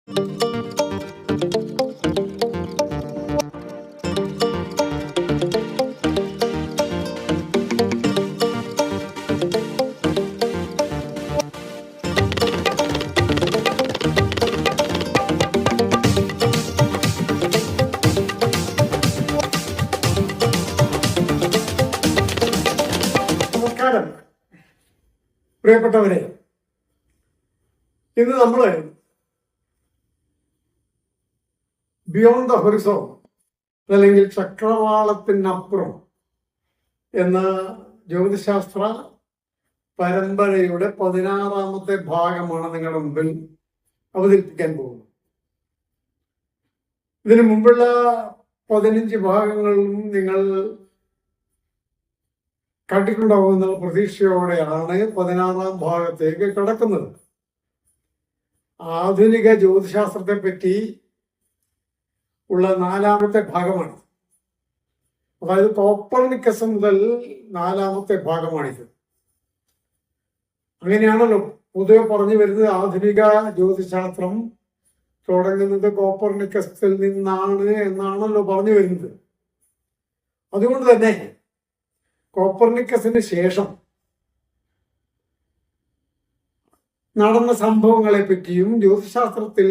നമസ്കാരം പ്രിയപ്പെട്ടവരെ, ഇന്ന് നമ്മള് ബിയോണ്ട് ദ ഹൊറിസോൺ അല്ലെങ്കിൽ ചക്രവാളത്തിനപ്പുറം എന്ന ജ്യോതിശാസ്ത്ര പരമ്പരയുടെ 16-ാമത്തെ ഭാഗമാണ് നിങ്ങളുടെ മുമ്പിൽ അവതരിപ്പിക്കാൻ പോകുന്നത്. ഇതിനു മുമ്പുള്ള 15 ഭാഗങ്ങളും നിങ്ങൾ കണ്ടിട്ടുണ്ടാവുന്ന പ്രതീക്ഷയോടെയാണ് 16-ാം ഭാഗത്തേക്ക് കടക്കുന്നത്. ആധുനിക ജ്യോതിശാസ്ത്രത്തെ പറ്റി ഉള്ള 4-ാമത്തെ ഭാഗമാണ്. അതായത് കോപ്പർനിക്കസ് മുതൽ 4-ാമത്തെ ഭാഗമാണിത്. അങ്ങനെയാണല്ലോ പൊതുവെ പറഞ്ഞു വരുന്നത്. ആധുനിക ജ്യോതിശാസ്ത്രം തുടങ്ങുന്നത് കോപ്പർനിക്കസിൽ നിന്നാണ് എന്നാണല്ലോ പറഞ്ഞു വരുന്നത്. അതുകൊണ്ട് തന്നെ കോപ്പർനിക്കസിന് ശേഷം നടന്ന സംഭവങ്ങളെ പറ്റിയും ജ്യോതിശാസ്ത്രത്തിൽ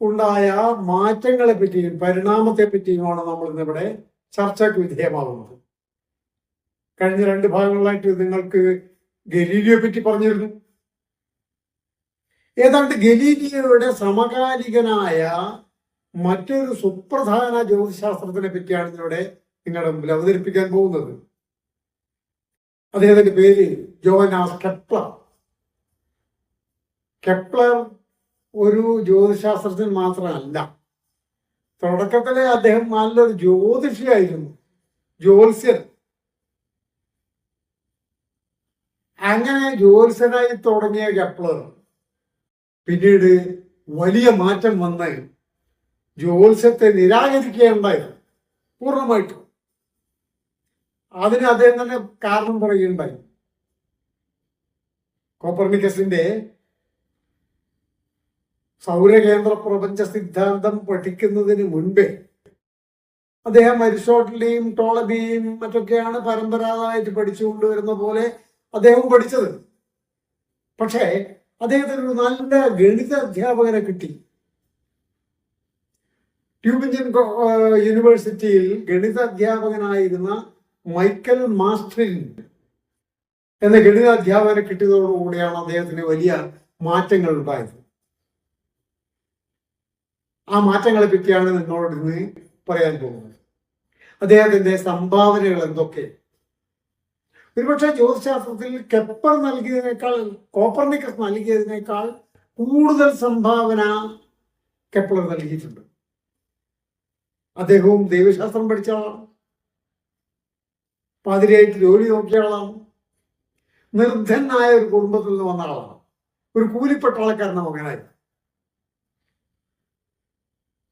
ഉണ്ടായ മാറ്റങ്ങളെ പറ്റിയും പരിണാമത്തെ പറ്റിയുമാണ് നമ്മൾ ഇന്നിവിടെ ചർച്ചയ്ക്ക് വിധേയമാകുന്നത്. കഴിഞ്ഞ 2 ഭാഗങ്ങളായിട്ട് നിങ്ങൾക്ക് ഗലീലിയോയെ പറ്റി പറഞ്ഞിരുന്നു. ഏതാണ്ട് ഗലീലിയോയുടെ സമകാലികനായ മറ്റൊരു സുപ്രധാന ജ്യോതിശാസ്ത്രത്തിനെ പറ്റിയാണ് ഇവിടെ നിങ്ങളുടെ മുമ്പിൽ അവതരിപ്പിക്കാൻ പോകുന്നത്. അദ്ദേഹത്തിന്റെ പേര് ജോഹന്നാസ് കെപ്ലർ. കെപ്ലർ ഒരു ജ്യോതിശാസ്ത്രജ്ഞൻ മാത്രമല്ല, തുടക്കത്തിലെ അദ്ദേഹം നല്ലൊരു ജ്യോതിഷിയായിരുന്നു, ജ്യോത്സ്യൻ. അങ്ങനെ ജ്യോത്സ്യനായി തുടങ്ങിയ കെപ്ലർ പിന്നീട് വലിയ മാറ്റം വന്ന് ജ്യോത്സ്യത്തെ നിരാകരിക്കുകയുണ്ടായത് പൂർണ്ണമായിട്ടും. അതിന് അദ്ദേഹം തന്നെ കാരണം പറയുകയുണ്ടായി. കോപ്പർനിക്കസിന്റെ സൗരകേന്ദ്ര പ്രപഞ്ച സിദ്ധാന്തം പഠിക്കുന്നതിന് മുൻപേ അദ്ദേഹം അരിസ്റ്റോട്ടലിനെയും ടോളമിയെയും മറ്റൊക്കെയാണ് പരമ്പരാഗതമായിട്ട് പഠിച്ചുകൊണ്ടുവരുന്ന പോലെ അദ്ദേഹം പഠിച്ചത്. പക്ഷേ അദ്ദേഹത്തിന് ഒരു നല്ല ഗണിത അധ്യാപകനെ കിട്ടി. ട്യൂബിംഗൻ യൂണിവേഴ്സിറ്റിയിൽ ഗണിത അധ്യാപകനായിരുന്ന മൈക്കൽ മാസ്റ്ററിൻ എന്ന ഗണിത അധ്യാപകനെ കിട്ടിയതോടുകൂടിയാണ് അദ്ദേഹത്തിന് വലിയ മാറ്റങ്ങൾ ഉണ്ടായത്. ആ മാറ്റങ്ങളെ പറ്റിയാണ് നിങ്ങളോട് ഇന്ന് പറയാൻ പോകുന്നത്. അദ്ദേഹത്തിന്റെ സംഭാവനകൾ എന്തൊക്കെ? ഒരുപക്ഷെ ജ്യോതിശാസ്ത്രത്തിൽ കെപ്ലർ നൽകിയതിനേക്കാൾ കോപ്പർനിക്കസ് നൽകിയതിനേക്കാൾ കൂടുതൽ സംഭാവന കെപ്ലർ നൽകിയിട്ടുണ്ട്. അദ്ദേഹവും ദൈവശാസ്ത്രം പഠിച്ച ആളാണ്, പാതിരിയായിട്ട് ജോലി നോക്കിയ ആളാണ്, നിർധനായ ഒരു കുടുംബത്തിൽ നിന്ന് വന്ന ആളാണ്, ഒരു കൂലിപ്പട്ടാളക്കാരന്റെ മകനായി.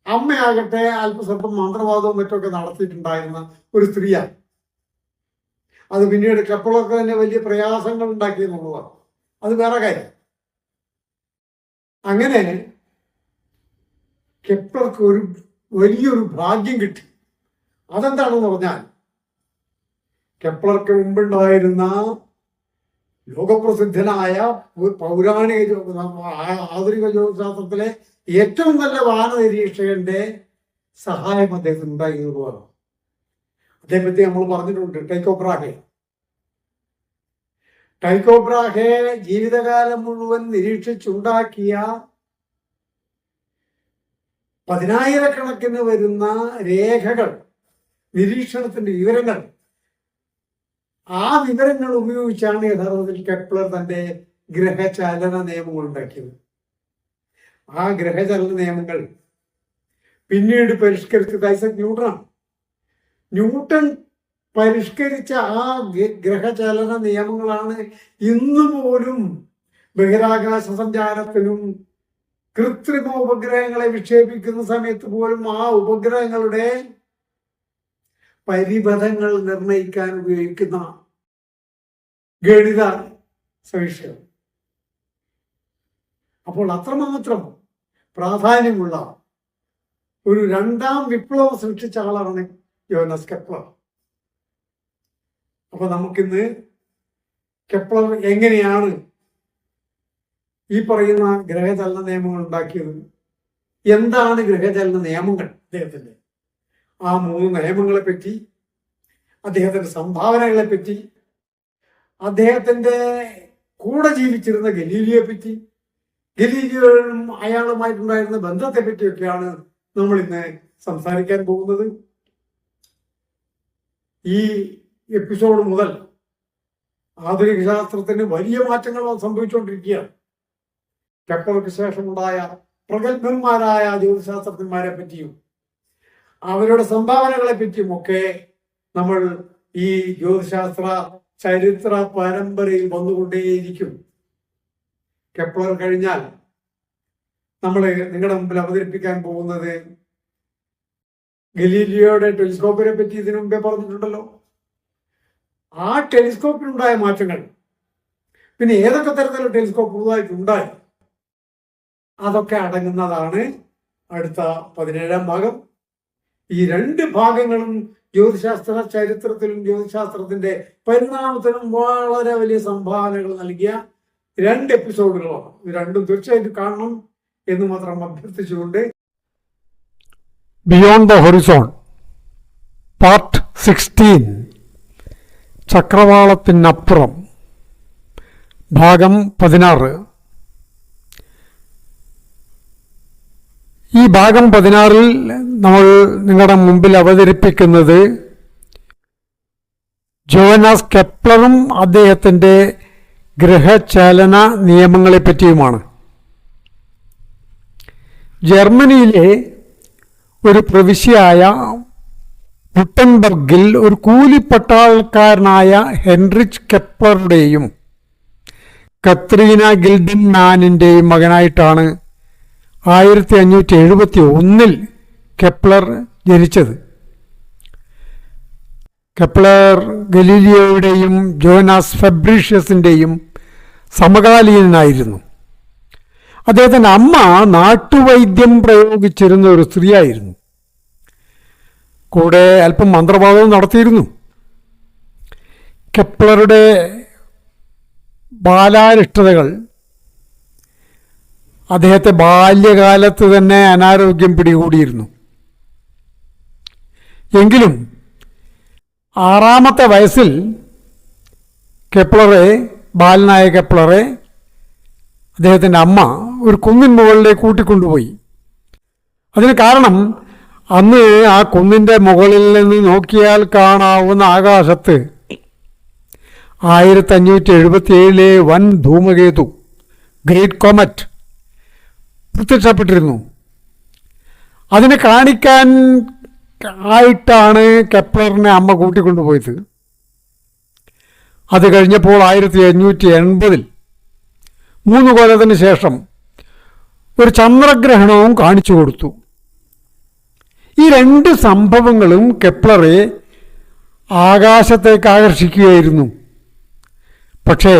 അമ്മയാകട്ടെ അല്പസ്വല്പം മന്ത്രവാദവും മറ്റൊക്കെ നടത്തിയിട്ടുണ്ടായിരുന്ന ഒരു സ്ത്രീയാണ്. അത് പിന്നീട് കെപ്ലർക്ക് തന്നെ വലിയ പ്രയാസങ്ങൾ ഉണ്ടാക്കി എന്നുള്ളതാണ്. അത് വേറെ കാര്യം. അങ്ങനെ കെപ്ലർക്ക് ഒരു വലിയൊരു ഭാഗ്യം കിട്ടി. അതെന്താണെന്ന് പറഞ്ഞാൽ, കെപ്ലർക്ക് മുമ്പുണ്ടായിരുന്ന ലോകപ്രസിദ്ധനായ പൗരാണിക ആധുനിക ജ്യോതിശാസ്ത്രത്തിലെ ഏറ്റവും നല്ല വാന നിരീക്ഷകന്റെ സഹായം അദ്ദേഹത്തിന് ഉണ്ടായിരുന്നതാണ്. അതേപറ്റി നമ്മൾ പറഞ്ഞിട്ടുണ്ട്. ടൈക്കോ ബ്രാഹെ ജീവിതകാലം മുഴുവൻ നിരീക്ഷിച്ചുണ്ടാക്കിയ 10,000-കണക്കിന് വരുന്ന രേഖകൾ, നിരീക്ഷണത്തിന്റെ വിവരങ്ങൾ, ആ വിവരങ്ങൾ ഉപയോഗിച്ചാണ് യഥാർത്ഥത്തിൽ കെപ്ലർ തന്റെ ഗ്രഹചലന നിയമങ്ങൾ ഉണ്ടാക്കിയത്. ആ ഗ്രഹചലന നിയമങ്ങൾ പിന്നീട് പരിഷ്കരിച്ചത് ഐസക് ന്യൂട്ടനാണ്. ന്യൂട്ടൺ പരിഷ്കരിച്ച ആ ഗ്രഹചലന നിയമങ്ങളാണ് ഇന്ന് പോലും ബഹിരാകാശ സഞ്ചാരത്തിനും കൃത്രിമ ഉപഗ്രഹങ്ങളെ വിക്ഷേപിക്കുന്ന സമയത്ത് പോലും ആ ഉപഗ്രഹങ്ങളുടെ പരിപഥങ്ങൾ നിർണയിക്കാൻ ഉപയോഗിക്കുന്ന ഗണിത സവിശേഷത. അപ്പോൾ അത്രമാത്രം പ്രാധാന്യമുള്ള ഒരു രണ്ടാം വിപ്ലവം സൃഷ്ടിച്ച ആളാണ് യോഹന്നാസ് കെപ്ലർ. അപ്പൊ നമുക്കിന്ന് കെപ്ലർ എങ്ങനെയാണ് ഈ പറയുന്ന ഗ്രഹചലന നിയമങ്ങൾ ഉണ്ടാക്കിയത്, എന്താണ് ഗ്രഹചലന നിയമങ്ങൾ അദ്ദേഹത്തിന്റെ, ആ 3 നിയമങ്ങളെ പറ്റി, അദ്ദേഹത്തിന്റെ സംഭാവനകളെ പറ്റി, അദ്ദേഹത്തിന്റെ കൂടെ ജീവിച്ചിരുന്ന ഗലീലിയോയെ പറ്റി, ഗലീലിയോയും അയാളുമായിട്ടുണ്ടായിരുന്ന ബന്ധത്തെ പറ്റിയൊക്കെയാണ് നമ്മൾ ഇന്ന് സംസാരിക്കാൻ പോകുന്നത്. ഈ എപ്പിസോഡ് മുതൽ ആധുനിക ശാസ്ത്രത്തിന് വലിയ മാറ്റങ്ങൾ സംഭവിച്ചുകൊണ്ടിരിക്കുകയാണ്. കെപ്ലർക്ക് ശേഷമുണ്ടായ പ്രഗത്ഭന്മാരായ ജ്യോതിശാസ്ത്രജ്ഞന്മാരെ പറ്റിയും അവരുടെ സംഭാവനകളെ പറ്റിയും ഒക്കെ നമ്മൾ ഈ ജ്യോതിശാസ്ത്ര ചരിത്ര പരമ്പരയിൽ വന്നുകൊണ്ടേയിരിക്കും. കെപ്ലർ കഴിഞ്ഞാൽ നമ്മൾ നിങ്ങളുടെ മുമ്പിൽ അവതരിപ്പിക്കാൻ പോകുന്നത് ഗലീലിയോയുടെ ടെലിസ്കോപ്പിനെ പറ്റി ഇതിനു മുമ്പേ പറഞ്ഞിട്ടുണ്ടല്ലോ. ആ ടെലിസ്കോപ്പിനുണ്ടായ മാറ്റങ്ങൾ, പിന്നെ ഏതൊക്കെ തരത്തിലുള്ള ടെലിസ്കോപ്പ് പുതുതായിട്ടുണ്ടായി, അതൊക്കെ അടങ്ങുന്നതാണ് അടുത്ത 17-ാം ഭാഗം. ഈ 2 ഭാഗങ്ങളും ജ്യോതിശാസ്ത്ര ചരിത്രത്തിലും ജ്യോതിശാസ്ത്രത്തിന്റെ പരിണാമത്തിനും വളരെ വലിയ സംഭാവനകൾ നൽകിയ 2 എപ്പിസോഡുകളാണ്. ഇത് രണ്ടും തീർച്ചയായിട്ടും കാണണം എന്ന് മാത്രം അഭ്യർത്ഥിച്ചുകൊണ്ട് ബിയോണ്ട് ദ ഹൊറിസോൺ പാർട്ട് 16 ചക്രവാളത്തിനപ്പുറം ഭാഗം 16. ഈ ഭാഗം 16-ൽ നമ്മൾ നിങ്ങളുടെ മുമ്പിൽ അവതരിപ്പിക്കുന്നത് ജോഹന്നാസ് കെപ്ലറും അദ്ദേഹത്തിൻ്റെ ഗ്രഹചലന നിയമങ്ങളെപ്പറ്റിയുമാണ്. ജർമ്മനിയിലെ ഒരു പ്രവിശ്യയായ ഗുട്ടൻബർഗിൽ ഒരു കൂലിപ്പട്ടാളക്കാരനായ ഹെൻറിച്ച് കെപ്ലറുടെയും കത്രീന ഗിൽഡൻമാനിൻ്റെയും മകനായിട്ടാണ് 1571 കെപ്ലർ ജനിച്ചത്. കെപ്ലർ ഗലീലിയോയുടെയും ജോഹന്നാസ് ഫെബ്രീഷ്യസിൻ്റെയും സമകാലീനായിരുന്നു. അദ്ദേഹത്തിൻ്റെ അമ്മ നാട്ടുവൈദ്യം പ്രയോഗിച്ചിരുന്ന ഒരു സ്ത്രീയായിരുന്നു. കൂടെ അല്പം മന്ത്രവാദവും നടത്തിയിരുന്നു. കെപ്ലറുടെ ബാലാരിഷ്ടതകൾ അദ്ദേഹത്തെ ബാല്യകാലത്ത് തന്നെ അനാരോഗ്യം പിടികൂടിയിരുന്നു. എങ്കിലും 6-ാമത്തെ വയസ്സിൽ ബാലനായ കെപ്ലറെ അദ്ദേഹത്തിൻ്റെ അമ്മ ഒരു കുന്നിൻ മുകളിലേക്ക് കൂട്ടിക്കൊണ്ടുപോയി. അതിന് കാരണം അന്ന് ആ കുന്നിൻ്റെ മുകളിൽ നിന്ന് നോക്കിയാൽ കാണാവുന്ന ആകാശത്ത് 1577 വൻ ധൂമകേതു, ഗ്രേറ്റ് കോമറ്റ്, പ്രത്യക്ഷപ്പെട്ടിരുന്നു. അതിനെ കാണിക്കാൻ ആയിട്ടാണ് കെപ്ലറിനെ അമ്മ കൂട്ടിക്കൊണ്ടുപോയത്. അത് കഴിഞ്ഞപ്പോൾ 1580 3 കൊല്ലത്തിന് ശേഷം ഒരു ചന്ദ്രഗ്രഹണവും കാണിച്ചു കൊടുത്തു. ഈ 2 സംഭവങ്ങളും കെപ്ലറെ ആകാശത്തേക്ക് ആകർഷിക്കുകയായിരുന്നു. പക്ഷേ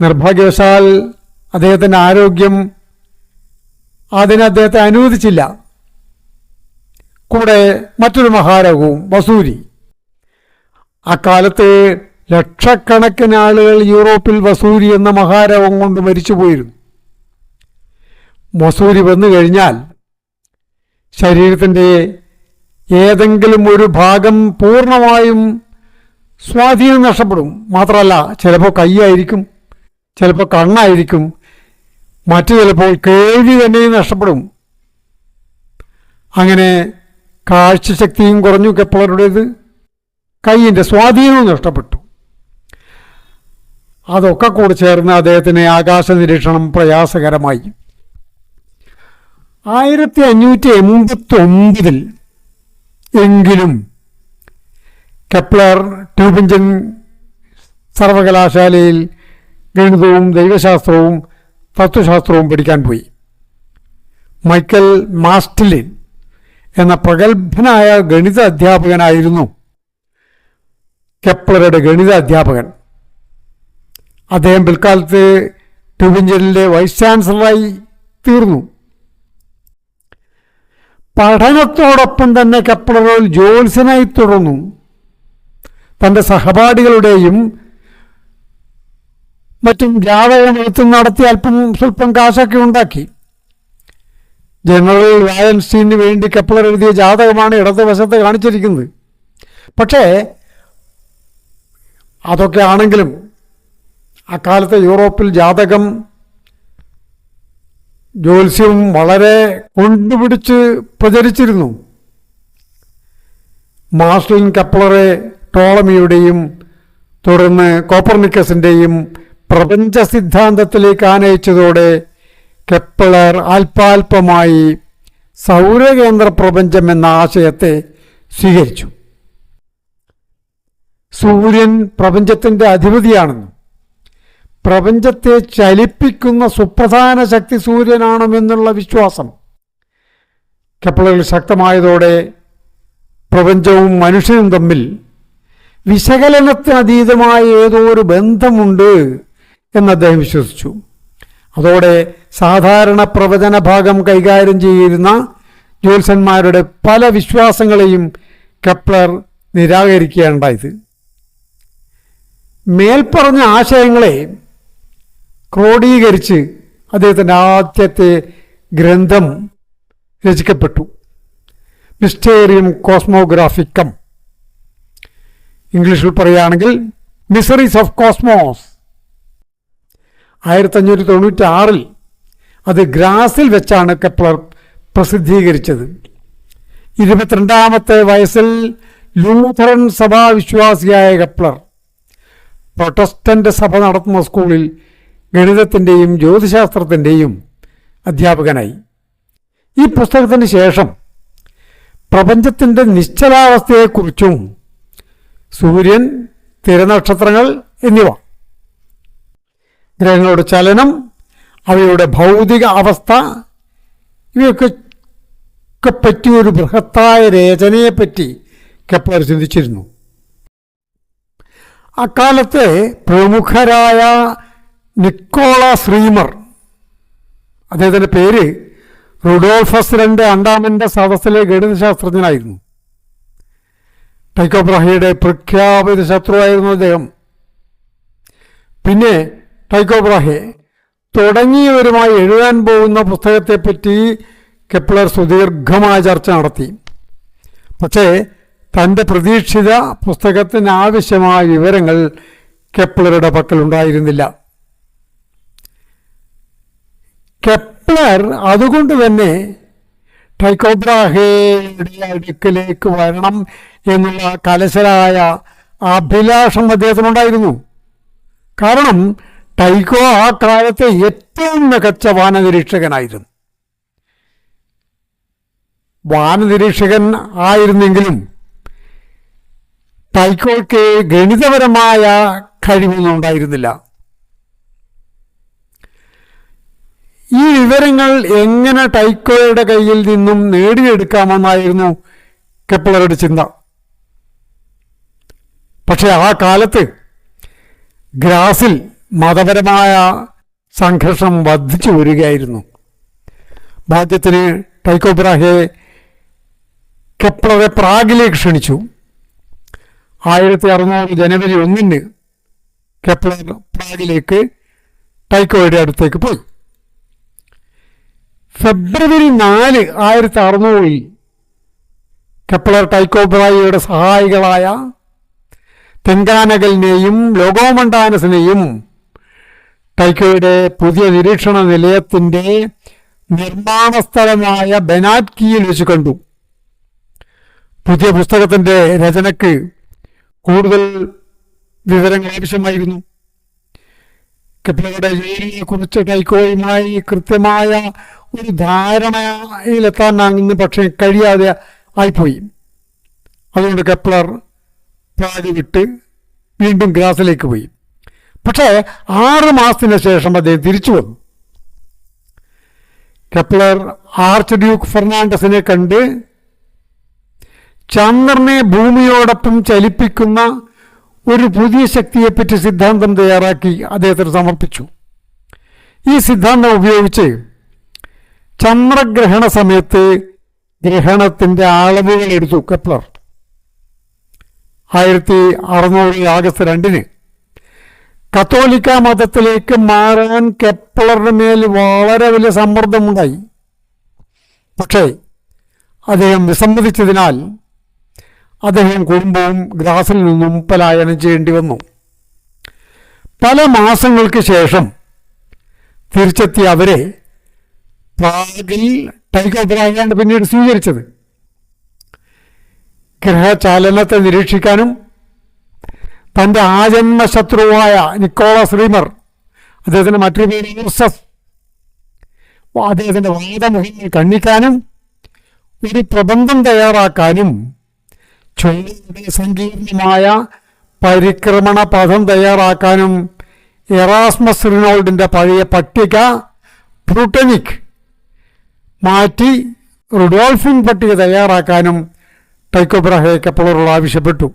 നിർഭാഗ്യവശാൽ അദ്ദേഹത്തിൻ്റെ ആരോഗ്യം അദ്ദേഹത്തെ അനുവദിച്ചില്ല. കൂടെ മറ്റൊരു മഹാരോഗവും, വസൂരി. അക്കാലത്ത് ലക്ഷക്കണക്കിന് ആളുകൾ യൂറോപ്പിൽ വസൂരി എന്ന മഹാരോഗം കൊണ്ട് മരിച്ചുപോയിരുന്നു. വസൂരി വന്നു കഴിഞ്ഞാൽ ശരീരത്തിൻ്റെ ഏതെങ്കിലും ഒരു ഭാഗം പൂർണ്ണമായും സ്വാധീനം നഷ്ടപ്പെടും. മാത്രമല്ല, ചിലപ്പോൾ കൈയായിരിക്കും, ചിലപ്പോൾ കണ്ണായിരിക്കും, മറ്റു ചിലപ്പോൾ കേൾവി തന്നെയും നഷ്ടപ്പെടും. അങ്ങനെ കാഴ്ചശക്തിയും കുറഞ്ഞു കെപ്ലറുടേത്, കൈയിൻ്റെ സ്വാധീനവും നഷ്ടപ്പെട്ടു. അതൊക്കെ കൂടെ ചേർന്ന് അദ്ദേഹത്തിന് ആകാശ നിരീക്ഷണം പ്രയാസകരമായി. 1589 എങ്കിലും കെപ്ലർ ട്യൂബിഞ്ചൻ സർവകലാശാലയിൽ ഗണിതവും ദൈവശാസ്ത്രവും തത്വശാസ്ത്രവും പഠിക്കാൻ പോയി. മൈക്കൽ മാസ്റ്റ്ലിൻ എന്ന പ്രഗത്ഭനായ ഗണിത അധ്യാപകനായിരുന്നു കെപ്ലറുടെ ഗണിത അധ്യാപകൻ. അദ്ദേഹം പിൽക്കാലത്ത് ട്യൂബിഞ്ചനിലെ വൈസ് ചാൻസലറായി തീർന്നു. പഠനത്തോടൊപ്പം തന്നെ കെപ്ലർ ഒരു ജ്യോത്സ്യനായി തുടർന്നു. തൻ്റെ സഹപാഠികളുടെയും മറ്റും ജാതകമെഴുത്തും നടത്തി സ്വല്പം കാശൊക്കെ ഉണ്ടാക്കി. ജനറൽ വാലൻസ്റ്റീന് വേണ്ടി കെപ്ലർ എഴുതിയ ജാതകമാണ് ഇടതുവശത്ത് കാണിച്ചിരിക്കുന്നത്. പക്ഷേ അതൊക്കെ ആണെങ്കിലും അക്കാലത്തെ യൂറോപ്പിൽ ജാതകം ജ്യോത്സ്യവും വളരെ കൊണ്ടുപിടിച്ച് പ്രചരിച്ചിരുന്നു. മാർട്ടിൻ കെപ്ലറെ ടോളമിയുടെയും തുടർന്ന് കോപ്പർനിക്കസിൻ്റെയും പ്രപഞ്ച സിദ്ധാന്തത്തിലേക്ക് ആനയിച്ചതോടെ കെപ്ലർ അല്പാൽപമായി സൗരകേന്ദ്ര പ്രപഞ്ചം എന്ന ആശയത്തെ സ്വീകരിച്ചു. സൂര്യൻ പ്രപഞ്ചത്തിൻ്റെ അധിപതിയാണെന്നും പ്രപഞ്ചത്തെ ചലിപ്പിക്കുന്ന സുപ്രധാന ശക്തി സൂര്യനാണെന്നുള്ള വിശ്വാസം കെപ്ലറിൽ ശക്തമായതോടെ പ്രപഞ്ചവും മനുഷ്യനും തമ്മിൽ വിശകലനത്തിനതീതമായ ഏതോ ഒരു ബന്ധമുണ്ട് എന്ന് അദ്ദേഹം വിശ്വസിച്ചു. അതോടെ സാധാരണ പ്രവചന ഭാഗം കൈകാര്യം ചെയ്യുന്ന ജ്യോത്സ്യന്മാരുടെ പല വിശ്വാസങ്ങളെയും കെപ്ലർ നിരാകരിക്കുകയുണ്ടായത്. മേൽപ്പറഞ്ഞ ആശയങ്ങളെ ക്രോഡീകരിച്ച് അദ്ദേഹത്തിൻ്റെ ആദ്യത്തെ ഗ്രന്ഥം രചിക്കപ്പെട്ടു, മിസ്റ്റേറിയം കോസ്മോഗ്രാഫിക്കം. ഇംഗ്ലീഷിൽ പറയുകയാണെങ്കിൽ മിസറീസ് ഓഫ് കോസ്മോസ്. 1596 അത് ഗ്രാസിൽ വെച്ചാണ് കെപ്ലർ പ്രസിദ്ധീകരിച്ചത്. 22ാമത്തെ വയസ്സിൽ ലൂഥറൻ സഭാവിശ്വാസിയായ കെപ്ലർ പ്രൊട്ടസ്റ്റന്റ് സഭ നടത്തുന്ന സ്കൂളിൽ ഗണിതത്തിൻ്റെയും ജ്യോതിശാസ്ത്രത്തിൻ്റെയും അധ്യാപകനായി. ഈ പുസ്തകത്തിന് ശേഷം പ്രപഞ്ചത്തിൻ്റെ നിശ്ചലാവസ്ഥയെക്കുറിച്ചും സൂര്യൻ, സ്ഥിരനക്ഷത്രങ്ങൾ എന്നിവ, ഗ്രഹങ്ങളുടെ ചലനം, അവയുടെ ഭൗതിക അവസ്ഥ, ഇവയൊക്കെ പറ്റി ഒരു ബൃഹത്തായ രചനയെപ്പറ്റി കെപ്ലർ ചിന്തിച്ചിരുന്നു. അക്കാലത്തെ പ്രമുഖരായ നിക്കോളാസ് റീമർ, അദ്ദേഹത്തിൻ്റെ പേര് റുഡോൾഫസ് രണ്ടാമൻ്റെ സദസ്സിലെ ഗണിതശാസ്ത്രജ്ഞനായിരുന്നു. ടൈക്കോ ബ്രാഹെയുടെ പ്രഖ്യാപിത ശത്രുവായിരുന്നു അദ്ദേഹം. പിന്നെ ടൈക്കോ ബ്രാഹെ തുടങ്ങിയവരുമായി എഴുതാൻ പോകുന്ന പുസ്തകത്തെപ്പറ്റി കെപ്ലർ സുദീർഘമായ ചർച്ച നടത്തി. പക്ഷേ തൻ്റെ പ്രതീക്ഷിത പുസ്തകത്തിന് ആവശ്യമായ വിവരങ്ങൾ കെപ്ലറുടെ പക്കലുണ്ടായിരുന്നില്ല. കെപ്ലർ അതുകൊണ്ട് തന്നെ ടൈക്കോ ബ്രാഹെയുടെ അടുക്കലേക്ക് വരണം എന്നുള്ള കലശലായ അഭിലാഷം അദ്ദേഹത്തിനുണ്ടായിരുന്നു. കാരണം ടൈക്കോ ആ കാലത്തെ ഏറ്റവും മികച്ച വാനനിരീക്ഷകനായിരുന്നു. വാനനിരീക്ഷകൻ ആയിരുന്നെങ്കിലും ടൈക്കോയ്ക്ക് ഗണിതപരമായ കഴിവൊന്നും ഉണ്ടായിരുന്നില്ല. ഈ വിവരങ്ങൾ എങ്ങനെ ടൈക്കോയുടെ കയ്യിൽ നിന്നും നേടിയെടുക്കാമെന്നായിരുന്നു കെപ്ലറുടെ ചിന്ത. പക്ഷെ ആ കാലത്ത് ഗ്രാസിൽ മതപരമായ സംഘർഷം വർദ്ധിച്ചു വരികയായിരുന്നു. ഭാഗ്യത്തിന് ടൈക്കോ ബ്രാഹെ കെപ്ലറെ പ്രാഗിലേക്ക് ക്ഷണിച്ചു. 1600 ജനുവരി 1 കെപ്ലർ പ്രാഗിലേക്ക് ടൈക്കോയുടെ അടുത്തേക്ക് പോയി. ഫെബ്രുവരി 4, 1600 കെപ്ലർ ടൈക്കോ ബ്രാഹെയുടെ സഹായികളായ തെങ്കാനഗലിനെയും ലോഗോമണ്ടാനസിനെയും ടൈക്കോയുടെ പുതിയ നിരീക്ഷണ നിലയത്തിൻ്റെ നിർമ്മാണ സ്ഥലമായ ബെനാറ്റ്കിയിൽ വെച്ച് കണ്ടു. പുതിയ പുസ്തകത്തിൻ്റെ രചനയ്ക്ക് കൂടുതൽ വിവരങ്ങൾ ആവശ്യമായിരുന്നു. കെപ്ലറുടെ ജോലിയെക്കുറിച്ച് ടൈക്കോയുമായി കൃത്യമായ ഒരു ധാരണയിലെത്താനാകുന്ന പക്ഷേ കഴിയാതെ ആയിപ്പോയി. അതുകൊണ്ട് കെപ്ലർ പ്രാഗ് വിട്ട് വീണ്ടും ഗ്രാസിലേക്ക് പോയി. പക്ഷേ 6 മാസത്തിന് ശേഷം അദ്ദേഹം തിരിച്ചു വന്നു. കെപ്ലർ ആർച്ച് ഡ്യൂക്ക് ഫെർണാണ്ടസിനെ കണ്ട് ചന്ദ്രനെ ഭൂമിയോടൊപ്പം ചലിപ്പിക്കുന്ന ഒരു പുതിയ ശക്തിയെപ്പറ്റി സിദ്ധാന്തം തയ്യാറാക്കി അദ്ദേഹത്തിന് സമർപ്പിച്ചു. ഈ സിദ്ധാന്തം ഉപയോഗിച്ച് ചന്ദ്രഗ്രഹണ സമയത്ത് ഗ്രഹണത്തിന്റെ അളവുകൾ എടുത്തു കെപ്ലർ. 1600 ആഗസ്റ്റ് 2 കത്തോലിക്ക മതത്തിലേക്ക് മാറാൻ കെപ്ലറിന് മേൽ വളരെ വലിയ സമ്മർദ്ദമുണ്ടായി. പക്ഷേ അദ്ദേഹം വിസമ്മതിച്ചതിനാൽ അദ്ദേഹം കുടുംബവും ഗ്രാസിൽ നിന്നും പലായനം ചെയ്യേണ്ടി വന്നു. പല മാസങ്ങൾക്ക് ശേഷം തിരിച്ചെത്തിയ അവരെ പ്രാഗിൽ ടൈക്കോ ബ്രാഹയാണ് പിന്നീട് സ്വീകരിച്ചത്. ഗ്രഹചാലനത്തെ നിരീക്ഷിക്കാനും തൻ്റെ ആജന്മ ശത്രുവായ നിക്കോളാസ് റീമർ, അദ്ദേഹത്തിൻ്റെ മറ്റൊരു പേര് യൂസഫ്, അദ്ദേഹത്തിൻ്റെ വാദമുഖങ്ങൾ കണ്ണിക്കാനും ഒരു പ്രബന്ധം തയ്യാറാക്കാനും ചൊവ്വയുടെ സങ്കീർണമായ പരിക്രമണ പഥം തയ്യാറാക്കാനും എറാസ്മസ് റിനോൾഡിൻ്റെ പഴയ പട്ടിക പ്ലൂട്ടനിക് മാറ്റി റുഡോൾഫിൻ പട്ടിക തയ്യാറാക്കാനും ടൈക്കോ ബ്രാഹെ കെപ്ലറോട് ആവശ്യപ്പെട്ടു.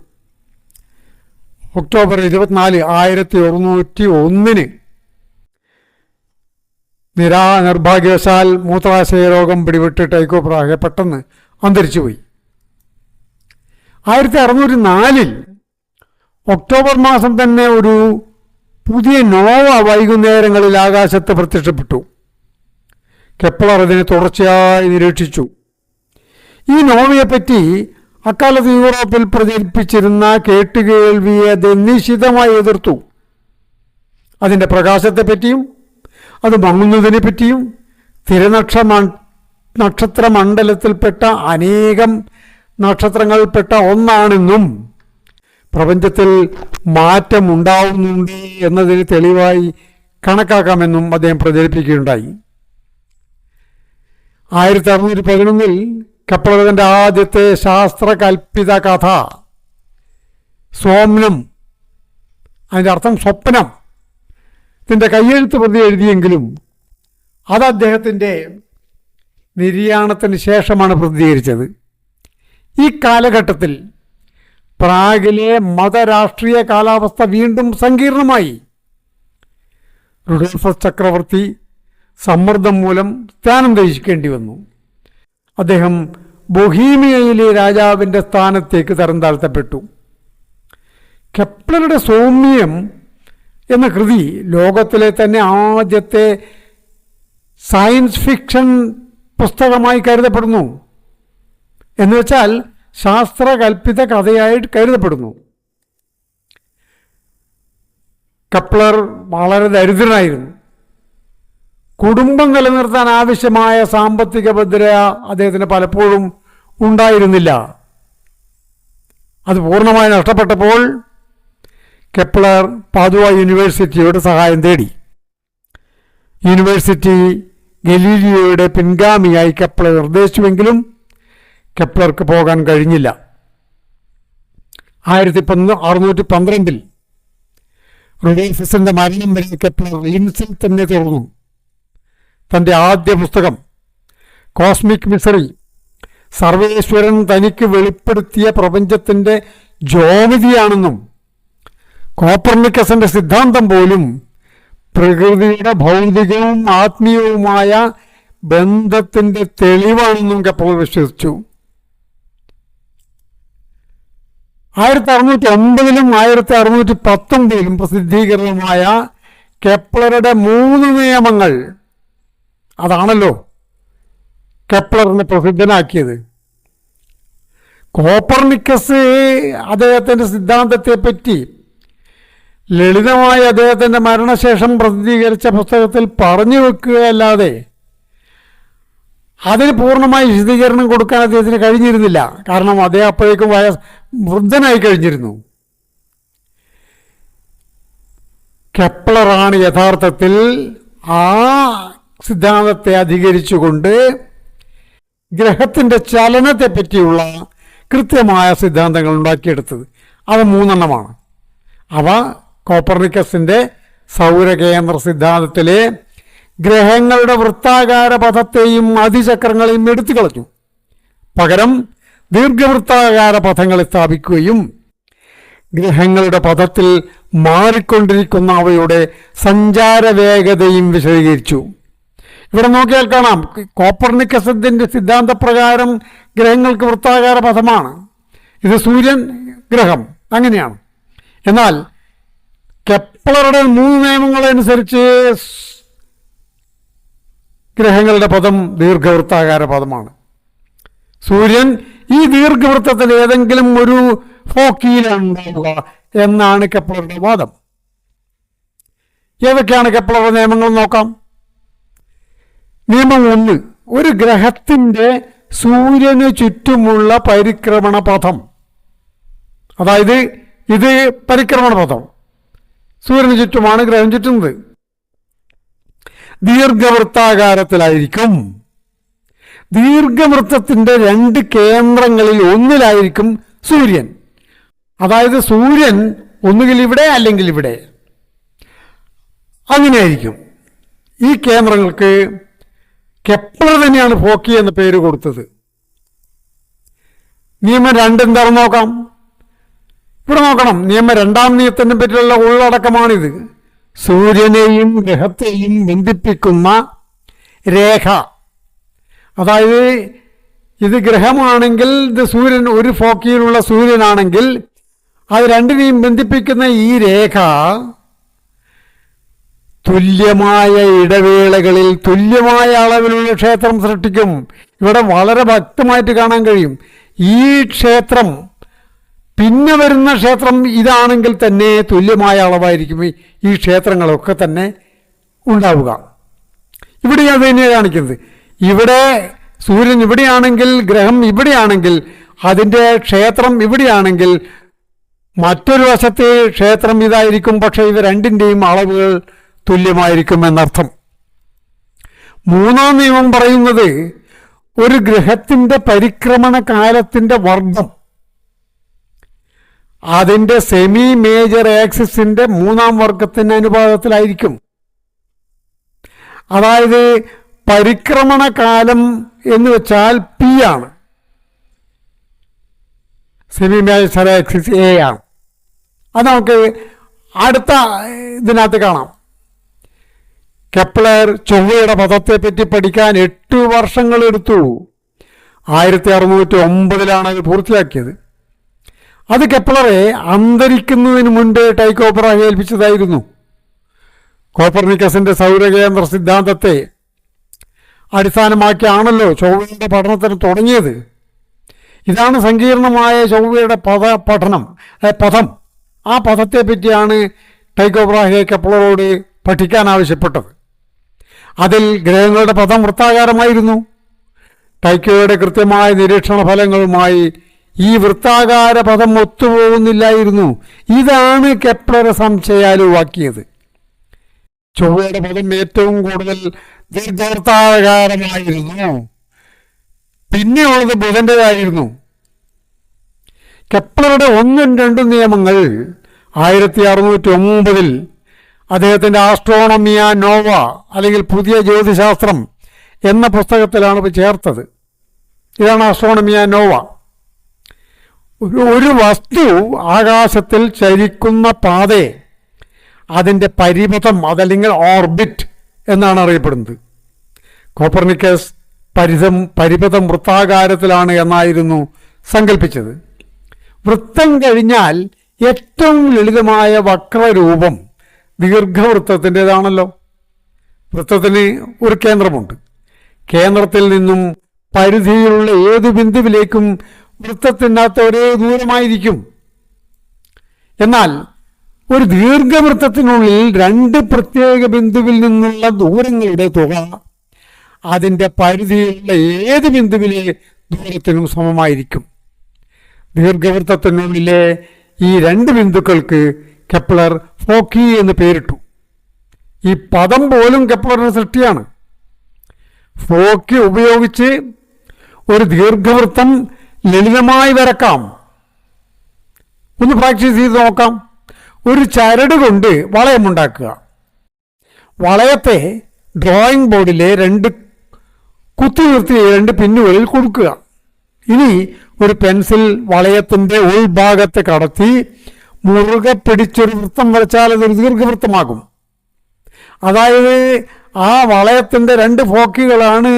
ഒക്ടോബർ 24, 1601 നിർഭാഗ്യവശാൽ മൂത്രാശയ രോഗം പിടിപെട്ട് ടൈക്കോ ബ്രാഹെ പെട്ടെന്ന് അന്തരിച്ചുപോയി. 1604 ഒക്ടോബർ മാസം തന്നെ ഒരു പുതിയ നോവ വൈകുന്നേരങ്ങളിൽ ആകാശത്ത് പ്രത്യക്ഷപ്പെട്ടു. കെപ്ലർ ഇതിനെ തുടർച്ചയായി നിരീക്ഷിച്ചു. ഈ നോവയെപ്പറ്റി അക്കാലത്ത് യൂറോപ്പിൽ പ്രചരിപ്പിച്ചിരുന്ന കേട്ടുകേൾവിയെ അത് നിശിതമായി എതിർത്തു. അതിൻ്റെ പ്രകാശത്തെപ്പറ്റിയും അത് മങ്ങുന്നതിനെ പറ്റിയും നക്ഷത്രമണ്ഡലത്തിൽപ്പെട്ട അനേകം നക്ഷത്രങ്ങളിൽപ്പെട്ട ഒന്നാണെന്നും പ്രപഞ്ചത്തിൽ മാറ്റമുണ്ടാവുന്നുണ്ട് എന്നതിന് തെളിവായി കണക്കാക്കാമെന്നും അദ്ദേഹം പ്രചരിപ്പിക്കുകയുണ്ടായി. 1611 കെപ്ലർ തൻ്റെ ആദ്യത്തെ ശാസ്ത്രകൽപ്പിത കഥ സോംനം, അതിൻ്റെ അർത്ഥം സ്വപ്നം, ഇതിൻ്റെ കയ്യെഴുത്ത് പ്രതി എഴുതിയെങ്കിലും അത് അദ്ദേഹത്തിൻ്റെ നിര്യാണത്തിന് ശേഷമാണ് പ്രസിദ്ധീകരിച്ചത്. ഈ കാലഘട്ടത്തിൽ പ്രാഗിലെ മതരാഷ്ട്രീയ കാലാവസ്ഥ വീണ്ടും സങ്കീർണമായി. റുഡോൾഫസ് ചക്രവർത്തി സമ്മർദ്ദം മൂലം സ്ഥാനം ത്യജിക്കേണ്ടി വന്നു. അദ്ദേഹം ബൊഹീമിയയിലെ രാജാവിൻ്റെ സ്ഥാനത്തേക്ക് തരം താഴ്ത്തപ്പെട്ടു. കെപ്ലറുടെ സൗമ്യം എന്ന കൃതി ലോകത്തിലെ തന്നെ ആദ്യത്തെ സയൻസ് ഫിക്ഷൻ പുസ്തകമായി കരുതപ്പെടുന്നു. എന്നുവെച്ചാൽ ശാസ്ത്രകൽപ്പിത കഥയായിട്ട് കരുതപ്പെടുന്നു. കെപ്ലർ വളരെ ദരിദ്രനായിരുന്നു. കുടുംബം നിലനിർത്താൻ ആവശ്യമായ സാമ്പത്തിക ഭദ്രത അദ്ദേഹത്തിന് പലപ്പോഴും ഉണ്ടായിരുന്നില്ല. അത് പൂർണ്ണമായി നഷ്ടപ്പെട്ടപ്പോൾ കെപ്ലർ പാദുവ യൂണിവേഴ്സിറ്റിയുടെ സഹായം തേടി. യൂണിവേഴ്സിറ്റി ഗലീലിയോയുടെ പിൻഗാമിയായി കെപ്ലർ നിർദ്ദേശിച്ചുവെങ്കിലും കെപ്ലർക്ക് പോകാൻ കഴിഞ്ഞില്ല. 1612 റുഡോൾഫസിന്റെ മരണം വരെ കെപ്ലർ ലിൻസിൽ തന്നെ തുടർന്നു. തൻ്റെ ആദ്യ പുസ്തകം കോസ്മിക് മിസറി, സർവേശ്വരൻ തനിക്ക് വെളിപ്പെടുത്തിയ പ്രപഞ്ചത്തിൻ്റെ ജ്യോമിതിയാണെന്നും കോപ്പർനിക്കസിന്റെ സിദ്ധാന്തം പോലും പ്രകൃതിയുടെ ഭൗതികവും ആത്മീയവുമായ ബന്ധത്തിൻ്റെ തെളിവാണെന്നും കെപ്ലർ വിശ്വസിച്ചു. 1609 1619 പ്രസിദ്ധീകരണമായ കെപ്ലറുടെ 3 നിയമങ്ങൾ, അതാണല്ലോ കെപ്ലറിനെ പ്രസിദ്ധനാക്കിയത്. കോപ്പർനിക്കസ് അദ്ദേഹത്തിൻ്റെ സിദ്ധാന്തത്തെപ്പറ്റി ലളിതമായി അദ്ദേഹത്തിൻ്റെ മരണശേഷം പ്രസിദ്ധീകരിച്ച പുസ്തകത്തിൽ പറഞ്ഞു വെക്കുകയല്ലാതെ അതിന് പൂർണ്ണമായി വിശദീകരണം കൊടുക്കാൻ അദ്ദേഹത്തിന് കഴിഞ്ഞിരുന്നില്ല. കാരണം അദ്ദേഹം അപ്പോഴേക്കും വൃദ്ധനായി കഴിഞ്ഞിരുന്നു. കെപ്ലറാണ് യഥാർത്ഥത്തിൽ ആ സിദ്ധാന്തത്തെ അധികരിച്ചുകൊണ്ട് ഗ്രഹത്തിൻ്റെ ചലനത്തെപ്പറ്റിയുള്ള കൃത്യമായ സിദ്ധാന്തങ്ങൾ ഉണ്ടാക്കിയെടുത്തത്. അവ 3 അവ കോപ്പർനിക്കസിൻ്റെ സൗരകേന്ദ്ര സിദ്ധാന്തത്തിലെ ഗ്രഹങ്ങളുടെ വൃത്താകാര പഥത്തെയും അതിചക്രങ്ങളെയും എടുത്തു കളഞ്ഞു. പകരം ദീർഘവൃത്താകാര പഥങ്ങളെ സ്ഥാപിക്കുകയും ഗ്രഹങ്ങളുടെ പഥത്തിൽ മാറിക്കൊണ്ടിരിക്കുന്ന അവയുടെ സഞ്ചാര വേഗതയും വിശദീകരിച്ചു. ഇവിടെ നോക്കിയാൽ കാണാം, കോപ്പർനിക്കസിന്റെ സിദ്ധാന്തപ്രകാരം ഗ്രഹങ്ങൾക്ക് വൃത്താകാര പഥമാണ്. ഇത് സൂര്യൻ, ഗ്രഹം, അങ്ങനെയാണ്. എന്നാൽ കെപ്ലറുടെ 3 നിയമങ്ങളനുസരിച്ച് ഗ്രഹങ്ങളുടെ പദം ദീർഘവൃത്താകാര പദമാണ്. സൂര്യൻ ഈ ദീർഘവൃത്തത്തിൽ ഏതെങ്കിലും ഒരു ഫോക്കിയിലാണ് ഉണ്ടാവുക എന്നാണ് കെപ്ലറുടെ വാദം. ഏതൊക്കെയാണ് കെപ്ലറുടെ നിയമങ്ങൾ നോക്കാം. നിയമം 1, ഒരു ഗ്രഹത്തിൻ്റെ സൂര്യന് ചുറ്റുമുള്ള പരിക്രമണ പഥം, അതായത് ഇത് പരിക്രമണ പഥം, സൂര്യന് ചുറ്റുമാണ് ഗ്രഹം ചുറ്റുന്നത്, ദീർഘവൃത്താകാരത്തിലായിരിക്കും. ദീർഘവൃത്തത്തിൻ്റെ 2 കേന്ദ്രങ്ങളിൽ ഒന്നിലായിരിക്കും സൂര്യൻ. അതായത് സൂര്യൻ ഒന്നുകിൽ ഇവിടെ അല്ലെങ്കിൽ ഇവിടെ, അങ്ങനെയായിരിക്കും. ഈ കേന്ദ്രങ്ങൾക്ക് കെപ്ലർ തന്നെയാണ് ഫോക്കി എന്ന പേര് കൊടുത്തത്. നിയമം 2 എന്താണെന്ന് നോക്കാം. ഇവിടെ നോക്കണം, നിയമം 2-ാം നിയമത്തിനെ പറ്റിയുള്ള ഉള്ളടക്കമാണിത്. സൂര്യനെയും ഗ്രഹത്തെയും ബന്ധിപ്പിക്കുന്ന രേഖ, അതായത് ഇത് ഗ്രഹമാണെങ്കിൽ, ഇത് സൂര്യൻ, ഒരു ഫോക്കിയിലുള്ള സൂര്യനാണെങ്കിൽ അത് രണ്ടിനെയും ബന്ധിപ്പിക്കുന്ന ഈ രേഖ തുല്യമായ ഇടവേളകളിൽ തുല്യമായ അളവിലുള്ള ക്ഷേത്രം സൃഷ്ടിക്കും. ഇവിടെ വളരെ വ്യക്തമായിട്ട് കാണാൻ കഴിയും. ഈ ക്ഷേത്രം പിന്നെ വരുന്ന ക്ഷേത്രം ഇതാണെങ്കിൽ തന്നെ തുല്യമായ അളവായിരിക്കും ഈ ക്ഷേത്രങ്ങളൊക്കെ തന്നെ ഉണ്ടാവുക. ഇവിടെ അത് തന്നെയാണ് കാണിക്കുന്നത്. ഇവിടെ സൂര്യൻ ഇവിടെയാണെങ്കിൽ, ഗ്രഹം ഇവിടെയാണെങ്കിൽ, അതിൻ്റെ ക്ഷേത്രം ഇവിടെയാണെങ്കിൽ മറ്റൊരു വശത്തെ ക്ഷേത്രം ഇതായിരിക്കും. പക്ഷേ ഇത് രണ്ടിൻ്റെയും അളവുകൾ തുല്യമായിരിക്കും എന്നർത്ഥം. 3-ാം നിയമം പറയുന്നത് ഒരു ഗ്രഹത്തിൻ്റെ പരിക്രമണ കാലത്തിൻ്റെ വർഗം അതിൻ്റെ സെമി മേജർ ആക്സിസിൻ്റെ 3-ാം വർഗത്തിൻ്റെ അനുപാതത്തിലായിരിക്കും. അതായത് പരിക്രമണ കാലം എന്ന് വെച്ചാൽ പി ആണ്, സെമി മേജർ ആക്സിസ് എ ആണ്. അത് നമുക്ക് അടുത്ത ഇതിനകത്ത് കാണാം. കെപ്ലർ ചൊവ്വയുടെ പദത്തെ പറ്റി പഠിക്കാൻ 8 വർഷങ്ങളെടുത്തു. 1609 അത് പൂർത്തിയാക്കിയത്. അത് കെപ്ലറെ അന്തരിക്കുന്നതിന് മുൻപ് ടൈക്കോ ബ്രാഹെ ഏൽപ്പിച്ചതായിരുന്നു. കോപ്പർനിക്കസിന്റെ സൗരകേന്ദ്ര സിദ്ധാന്തത്തെ അടിസ്ഥാനമാക്കിയാണല്ലോ ചൊവ്വയുടെ പഠനത്തിന് തുടങ്ങിയത്. ഇതാണ് സങ്കീർണമായ ചൊവ്വയുടെ പദം. ആ പദത്തെ പറ്റിയാണ് ടൈക്കോ ബ്രാഹെ കെപ്ലറോട് പഠിക്കാൻ ആവശ്യപ്പെട്ടത്. അതിൽ ഗ്രഹങ്ങളുടെ പദം വൃത്താകാരമായിരുന്നു. ടൈക്കോയുടെ കൃത്യമായ നിരീക്ഷണ ഫലങ്ങളുമായി ഈ വൃത്താകാര പദം ഒത്തുപോകുന്നില്ലായിരുന്നു. ഇതാണ് കെപ്ലർ സംശയാലുവാക്കിയത്. ചൊവ്വയുടെ പദം ഏറ്റവും കൂടുതൽ ദീർഘവൃത്താകാരമായിരുന്നു. പിന്നെയുള്ളത് ബുധൻ്റെതായിരുന്നു. കെപ്ലറുടെ 1ഉം 2ഉം നിയമങ്ങൾ 1609 അദ്ദേഹത്തിൻ്റെ ആസ്ട്രോണമിയ നോവ അല്ലെങ്കിൽ പുതിയ ജ്യോതിശാസ്ത്രം എന്ന പുസ്തകത്തിലാണ് ചേർത്തത്. ഇതാണ് ആസ്ട്രോണമിയ നോവ. ഒരു വസ്തു ആകാശത്തിൽ ചലിക്കുന്ന പാതയെ അതിൻ്റെ പരിപഥം, അതല്ലെങ്കിൽ ഓർബിറ്റ് എന്നാണ് അറിയപ്പെടുന്നത്. കോപ്പർനിക്കസ് പരിപഥം വൃത്താകാരത്തിലാണ് എന്നായിരുന്നു സങ്കല്പിച്ചത്. വൃത്തം കഴിഞ്ഞാൽ ഏറ്റവും ലളിതമായ വക്രരൂപം ദീർഘവൃത്തത്തിൻ്റെതാണല്ലോ. വൃത്തത്തിന് ഒരു കേന്ദ്രമുണ്ട്. കേന്ദ്രത്തിൽ നിന്നും പരിധിയിലുള്ള ഏതു ബിന്ദുവിലേക്കും വൃത്തത്തിനകത്ത് ഒരേ ദൂരമായിരിക്കും. എന്നാൽ ഒരു ദീർഘവൃത്തത്തിനുള്ളിൽ 2 പ്രത്യേക ബിന്ദുവിൽ നിന്നുള്ള ദൂരങ്ങളുടെ തുക അതിൻ്റെ പരിധിയിലുള്ള ഏത് ബിന്ദുവിലെ ദൂരത്തിനും സമമായിരിക്കും. ദീർഘവൃത്തത്തിനുള്ളിലെ ഈ 2 ബിന്ദുക്കൾക്ക് കെപ്ലർ ഫോക്കി എന്ന് പേരിട്ടു. ഈ പദം പോലും കെപ്ലറിന്റെ സൃഷ്ടിയാണ്. ഫോക്കി ഉപയോഗിച്ച് ഒരു ദീർഘവൃത്തം ലളിതമായി വരക്കാം. ഒന്ന് പ്രാക്ടീസ് ചെയ്ത് നോക്കാം. ഒരു ചരട് കൊണ്ട് വളയമുണ്ടാക്കുക. വളയത്തെ ഡ്രോയിങ് ബോർഡിലെ 2 കുത്തി നിർത്തിയ 2 പിന്നുകളിൽ കൊടുക്കുക. ഇനി ഒരു പെൻസിൽ വളയത്തിൻ്റെ ഉൾഭാഗത്തെ കടത്തി മുറുകെ പിടിച്ചൊരു വൃത്തം വരച്ചാൽ അതൊരു ദീർഘവൃത്തമാകും. അതായത് ആ വളയത്തിൻ്റെ 2 ഫോക്കികളാണ്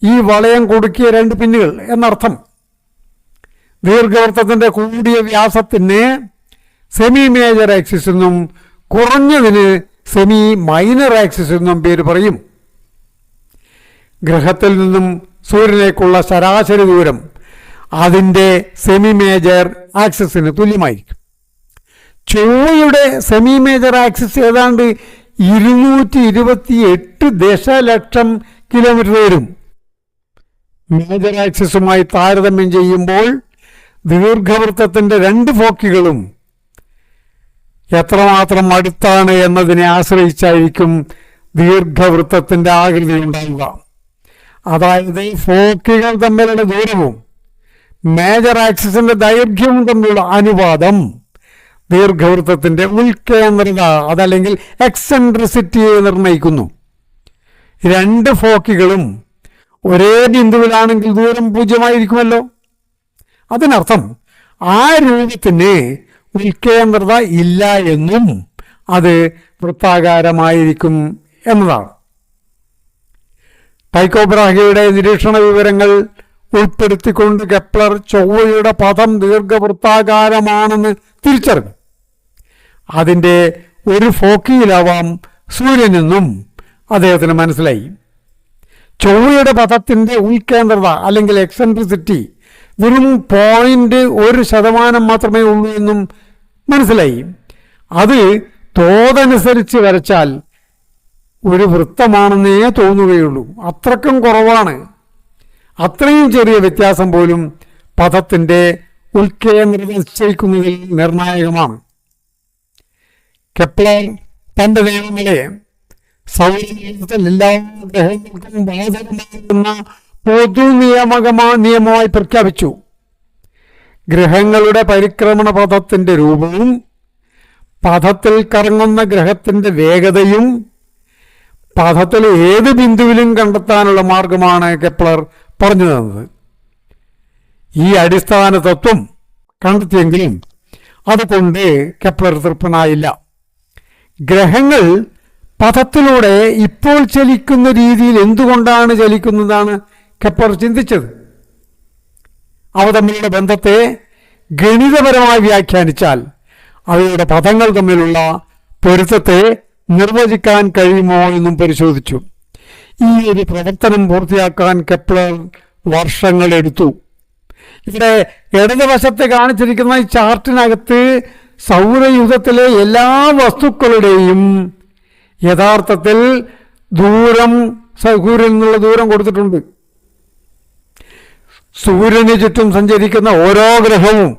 ഈ വളയം കുടുക്കിയ 2 പിന്നുകൾ എന്നർത്ഥം. ദീർഘവൃത്തത്തിൻ്റെ കൂടിയ വ്യാസത്തിന് സെമി മേജർ ആക്സിസ് എന്നും കുറഞ്ഞതിന് സെമി മൈനർ ആക്സിസ് എന്നും പേര് പറയും. ഗ്രഹത്തിൽ നിന്നും സൂര്യനേക്കുള്ള ശരാശരി ദൂരം അതിൻ്റെ സെമി മേജർ ആക്സിസിന് തുല്യമായിരിക്കും. ചൊവ്വയുടെ സെമി മേജർ ആക്സിസ് ഏതാണ്ട് 228 ദശലക്ഷം കിലോമീറ്റർ വരും. മേജർ ആക്സിസുമായി താരതമ്യം ചെയ്യുമ്പോൾ ദീർഘവൃത്തത്തിൻ്റെ 2 ഫോക്കികളും എത്രമാത്രം അടുത്താണ് എന്നതിനെ ആശ്രയിച്ചായിരിക്കും ദീർഘവൃത്തത്തിൻ്റെ ആകൃതി ഉണ്ടാവുക. അതായത് ഫോക്കുകൾ തമ്മിലുള്ള ദൂരവും മേജർ ആക്സിസിൻ്റെ ദൈർഘ്യവും തമ്മിലുള്ള അനുപാതം ദീർഘവൃത്തത്തിൻ്റെ ഉൾക്കേന്ദ്രത അതല്ലെങ്കിൽ എക്സെൻട്രിസിറ്റിയെ നിർണ്ണയിക്കുന്നു. 2 ഫോക്കുകളും ഒരേ ബിന്ദുവിലാണെങ്കിൽ ദൂരം 0 അതിനർത്ഥം ആ രൂപത്തിന് ഉൾക്കേന്ദ്രത ഇല്ല എന്നും അത് വൃത്താകാരമായിരിക്കും എന്നതാണ്. ടൈക്കോ ബ്രാഹെയുടെ നിരീക്ഷണ വിവരങ്ങൾ ഉൾപ്പെടുത്തിക്കൊണ്ട് കെപ്ലർ ചൊവ്വയുടെ പഥം ദീർഘവൃത്താകാരമാണെന്ന് തിരിച്ചറിഞ്ഞു. അതിൻ്റെ ഒരു ഫോക്കിയിലാവാം സൂര്യനെന്നും അദ്ദേഹത്തിന് മനസ്സിലായി. ചൊവ്വയുടെ പഥത്തിൻ്റെ ഉൾക്കേന്ദ്രത അല്ലെങ്കിൽ എക്സെൻട്രിസിറ്റി വെറും 0.1% മാത്രമേ ഉള്ളൂ എന്നും മനസ്സിലായി. അത് തോതനുസരിച്ച് വരച്ചാൽ ഒരു വൃത്തമാണെന്നേ തോന്നുകയുള്ളൂ. അത്രക്കും കുറവാണ്. അത്രയും ചെറിയ വ്യത്യാസം പോലും പഥത്തിൻ്റെ ഉൾക്കേന്ദ്രത നിശ്ചയിക്കുന്നതിൽ നിർണായകമാണ്. കെപ്ലർ തൻ്റെ നിയമങ്ങളെ സൗരയൂഥത്തിൽ എല്ലാ ഗ്രഹങ്ങൾക്കും ബാധകമാകുന്ന പൊതു നിയമമായി പ്രഖ്യാപിച്ചു. ഗ്രഹങ്ങളുടെ പരിക്രമണ പഥത്തിൻ്റെ രൂപവും പഥത്തിൽ കറങ്ങുന്ന ഗ്രഹത്തിൻ്റെ വേഗതയും പഥത്തിൽ ഏത് ബിന്ദുവിലും കണ്ടെത്താനുള്ള മാർഗമാണ് കെപ്ലർ പറഞ്ഞു തന്നത്. ഈ അടിസ്ഥാന തത്വം കണ്ടെത്തിയെങ്കിലും അതുകൊണ്ട് കെപ്ലർ തൃപ്തനായില്ല. ഗ്രഹങ്ങൾ പഥത്തിലൂടെ ഇപ്പോൾ ചലിക്കുന്ന രീതിയിൽ എന്തുകൊണ്ടാണ് ചലിക്കുന്നതാണ് കെപ്ലർ ചിന്തിച്ചത്. അവ തമ്മിലുള്ള ബന്ധത്തെ ഗണിതപരമായി വ്യാഖ്യാനിച്ചാൽ അവയുടെ പദങ്ങൾ തമ്മിലുള്ള പൊരുത്തത്തെ നിർവചിക്കാൻ കഴിയുമോ എന്നും പരിശോധിച്ചു. ഈ ഒരു പ്രവർത്തനം പൂർത്തിയാക്കാൻ കെപ്ലർ വർഷങ്ങളെടുത്തു. ഇവിടെ ഇടതുവശത്ത് കാണിച്ചിരിക്കുന്ന ഈ ചാർട്ടിനകത്ത് സൗരയൂഥത്തിലെ എല്ലാ വസ്തുക്കളുടെയും യഥാർത്ഥത്തിൽ ദൂരം സൂര്യനിൽ നിന്നുള്ള ദൂരം കൊടുത്തിട്ടുണ്ട്. സൂര്യന് ചുറ്റും സഞ്ചരിക്കുന്ന ഓരോ ഗ്രഹവും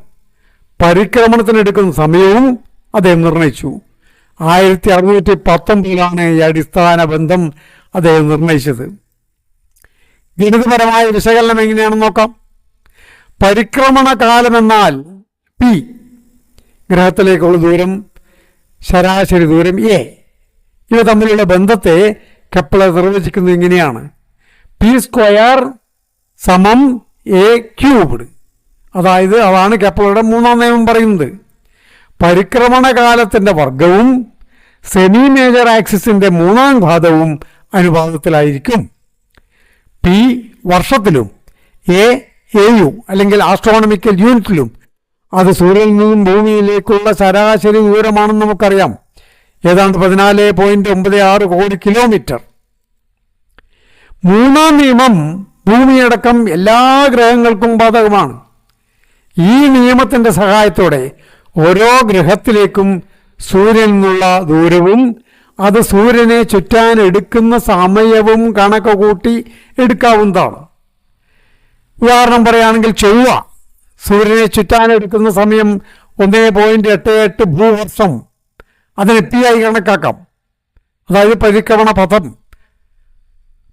പരിക്രമണത്തിനെടുക്കുന്ന സമയവും അദ്ദേഹം നിർണയിച്ചു. 1619 ഈ അടിസ്ഥാന ബന്ധം അദ്ദേഹം നിർണയിച്ചത്. ഗണിതപരമായ വിശകലനം എങ്ങനെയാണെന്ന് നോക്കാം. പരിക്രമണ കാലമെന്നാൽ പി, ഗ്രഹത്തിലേക്കുള്ള ദൂരം, ശരാശരി ദൂരം എ, ഇവ തമ്മിലുള്ള ബന്ധത്തെ കെപ്ലർ നിർവചിക്കുന്നത് ഇങ്ങനെയാണ്: p² സമം a³. അതായത് അതാണ് കെപ്ലറുടെ 3ാം നിയമം പറയുന്നത്. പരിക്രമണ കാലത്തിൻ്റെ വർഗവും സെമി മേജർ ആക്സിസിൻ്റെ 3ാം ഘാതവും അനുപാതത്തിലായിരിക്കും. പി വർഷത്തിലും എ AU അല്ലെങ്കിൽ ആസ്ട്രോണമിക്കൽ യൂണിറ്റിലും. അത് സൂര്യനിൽ നിന്നും ഭൂമിയിലേക്കുള്ള ശരാശരി ദൂരമാണെന്ന് നമുക്കറിയാം, ഏതാണ്ട് 14.96 കോടി കിലോമീറ്റർ. 3ാം നിയമം ഭൂമിയടക്കം എല്ലാ ഗ്രഹങ്ങൾക്കും ബാധകമാണ്. ഈ നിയമത്തിൻ്റെ സഹായത്തോടെ ഓരോ ഗ്രഹത്തിലേക്കും സൂര്യനിൽ നിന്നുള്ള ദൂരവും അത് സൂര്യനെ ചുറ്റാൻ എടുക്കുന്ന സമയവും കണക്ക് കൂട്ടി എടുക്കാവുന്നതാണ്. ഉദാഹരണം പറയുകയാണെങ്കിൽ ചൊവ്വ സൂര്യനെ ചുറ്റാൻ എടുക്കുന്ന സമയം 1.88 ഭൂവർഷം. അതിന് പി ആയി കണക്കാക്കാം. അതായത് പരിക്രമണ പഥം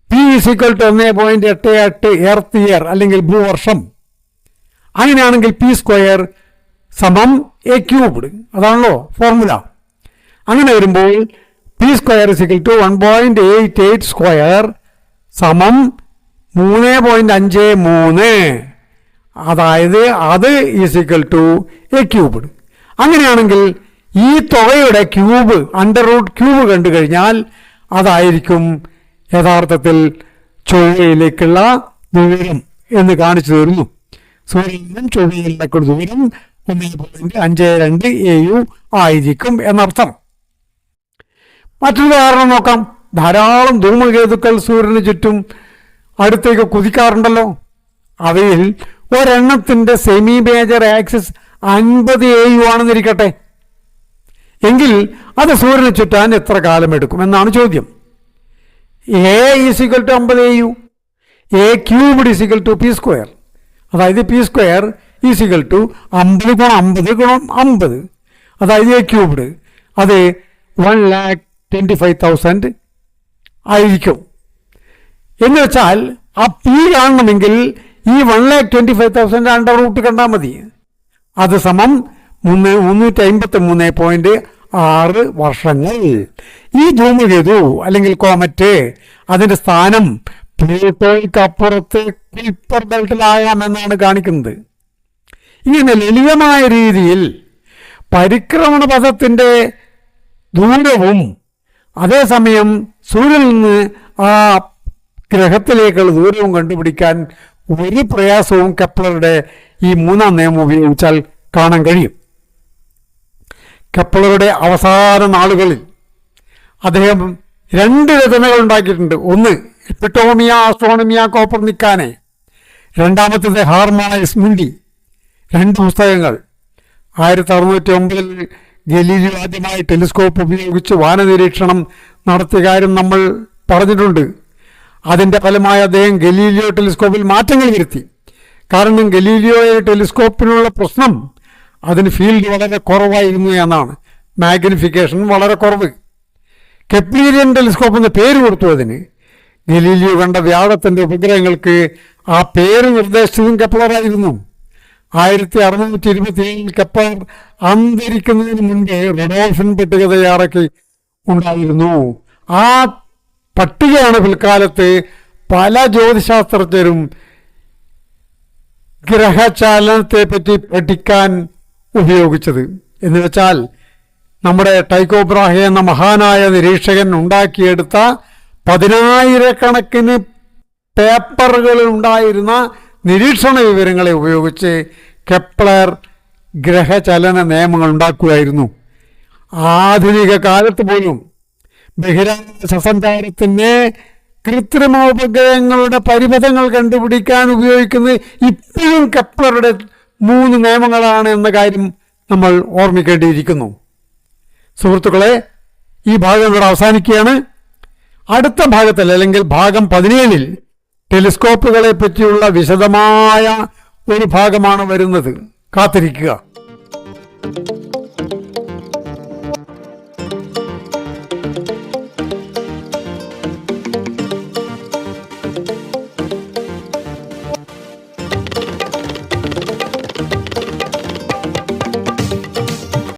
പി = 1.88 എർത്ത് ഇയർ അല്ലെങ്കിൽ ഭൂവർഷം. അങ്ങനെയാണെങ്കിൽ p² സമം a³. അതാണല്ലോ ഫോർമുല. അങ്ങനെ വരുമ്പോൾ p² = 1.88² സമം 3.53. അതായത് അത് = a³. അങ്ങനെയാണെങ്കിൽ ഈ തുകയുടെ ക്യൂബ് √³ കണ്ടു കഴിഞ്ഞാൽ അതായിരിക്കും യഥാർത്ഥത്തിൽ ചൊവ്വയിലേക്കുള്ള ദൂരം എന്ന് കാണിച്ചു തരുന്നു. സൂര്യനിൽ നിന്നും ചൊവ്വയിലേക്കുള്ള ദൂരം 1.52 AU ആയിരിക്കും എന്നർത്ഥം. മറ്റൊരു കാരണം നോക്കാം. ധാരാളം ധൂമകേതുക്കൾ സൂര്യന് ചുറ്റും അടുത്തേക്ക് കുതിക്കാറുണ്ടല്ലോ. അവയിൽ ഒരെണ്ണത്തിന്റെ സെമി മേജർ ആക്സിസ് 50 AU ആണെന്നിരിക്കട്ടെ. എങ്കിൽ അത് സൂര്യനെ ചുറ്റാൻ എത്ര കാലം എടുക്കും എന്നാണ് ചോദ്യം. A = 50 AU, A cubed = P². അതായത് P² = 50 × 50 × 50, അതായത് A ക്യൂബ്ഡ്. അത് 1,25,000 ആയിരിക്കും. എന്ന് വെച്ചാൽ ആ P കാണണമെങ്കിൽ ഈ 1,25,000 അണ്ടർ റൂട്ട് കണ്ടാൽ മതി. അത് സമം 353.6 വർഷങ്ങൾ. ഈ ധൂമകേതു അല്ലെങ്കിൽ കോമറ്റ് അതിന്റെ സ്ഥാനം പ്ലൂട്ടോയ്ക്ക് അപ്പുറത്ത് കുൽപ്പർ ബെൽറ്റിലാകാമെന്നാണ് കാണിക്കുന്നത്. ഇങ്ങനെ ലളിതമായ രീതിയിൽ പരിക്രമണ പഥത്തിന്റെ ദൂരവും അതേസമയം സൂര്യനിൽ നിന്ന് ആ ഗ്രഹത്തിലേക്കുള്ള ദൂരവും കണ്ടുപിടിക്കാൻ ഒരു പ്രയാസവും കെപ്ലറുടെ ഈ മൂന്നാം നിയമം ഉപയോഗിച്ചാൽ കാണാൻ കഴിയും. കെപ്ലറുടെ അവസാന നാളുകളിൽ അദ്ദേഹം 2 രചനകൾ ഉണ്ടാക്കിയിട്ടുണ്ട്. ഒന്ന് എപ്പിറ്റോമിയ ആസ്ട്രോണമിയ കോപ്പർനിക്കാനെ, രണ്ടാമത്തേത് ഹാർമോണൈസ് മുണ്ടി. 2 പുസ്തകങ്ങൾ. 1609 ഗലീലിയോ ആദ്യമായി ടെലിസ്കോപ്പ് ഉപയോഗിച്ച് വാനനിരീക്ഷണം നടത്തിയ കാര്യം നമ്മൾ പറഞ്ഞിട്ടുണ്ട്. അതിൻ്റെ ഫലമായി അദ്ദേഹം ഗലീലിയോ ടെലിസ്കോപ്പിൽ മാറ്റങ്ങൾ വരുത്തി. കാരണം ഗലീലിയോയുടെ ടെലിസ്കോപ്പിനുള്ള പ്രശ്നം അതിന് ഫീൽഡ് വളരെ കുറവായിരുന്നു എന്നാണ്. മാഗ്നിഫിക്കേഷൻ വളരെ കുറവ്. കെപ്ലീരിയൻ ടെലിസ്കോപ്പ് എന്ന പേര് കൊടുത്തു അതിന്. ഗലീലിയോ കണ്ട വ്യാഴത്തിൻ്റെ ഉപഗ്രഹങ്ങൾക്ക് ആ പേര് നിർദ്ദേശിച്ചതും കെപ്ലറായിരുന്നു. 1627 കെപ്ലർ അന്തരിക്കുന്നതിന് മുൻപ് റഡോൾഫിൻ പട്ടിക തയ്യാറാക്കി ഉണ്ടായിരുന്നു. ആ പട്ടികയാണ് പിൽക്കാലത്ത് പല ജ്യോതിശാസ്ത്രജ്ഞരും ഗ്രഹചലനത്തെ പറ്റി പഠിക്കാൻ ഉപയോഗിച്ചത്. എന്ന് വെച്ചാൽ നമ്മുടെ ടൈക്കോ ബ്രാഹെ എന്ന മഹാനായ നിരീക്ഷകൻ ഉണ്ടാക്കിയെടുത്ത 10,000 പേപ്പറുകളിൽ ഉണ്ടായിരുന്ന നിരീക്ഷണ വിവരങ്ങളെ ഉപയോഗിച്ച് കെപ്ലർ ഗ്രഹചലന നിയമങ്ങൾ ഉണ്ടാക്കുകയായിരുന്നു. ആധുനിക കാലത്ത് പോലും ബഹിരാകാശ സഞ്ചാരത്തിന് കൃത്രിമ ഉപഗ്രഹങ്ങളുടെ പരിപഥങ്ങൾ കണ്ടുപിടിക്കാൻ ഉപയോഗിക്കുന്നത് ഇപ്പോഴും കെപ്ലറുടെ 3 നിയമങ്ങളാണ് എന്ന കാര്യം നമ്മൾ ഓർമ്മിക്കേണ്ടിയിരിക്കുന്നു. സുഹൃത്തുക്കളെ, ഈ ഭാഗം ഇവിടെ അവസാനിക്കുകയാണ്. അടുത്ത ഭാഗത്തിൽ അല്ലെങ്കിൽ ഭാഗം 17 ടെലിസ്കോപ്പുകളെ പറ്റിയുള്ള വിശദമായ ഒരു ഭാഗമാണ് വരുന്നത്. കാത്തിരിക്കുക.